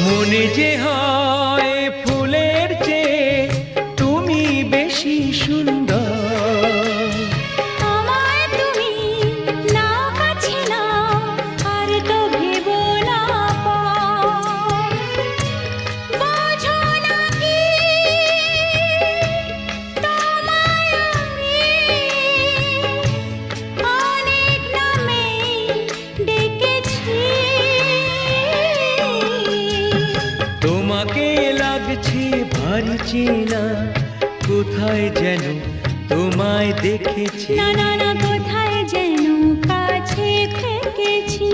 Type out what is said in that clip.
মনে যে হয় ফুলের চেয়ে তুমি বেশি সুন্দর। আমায় তুমি না কাছে না আর তো ভেবো না পর। বোঝো না কি তোমায় আমি অনেক নামে ডেকেছি। তোমাকে লাগছে ভারী চেনা, কোথায় যেন তোমায় দেখেছি। না না না, কোথায় যেন কাছে থেকেছি।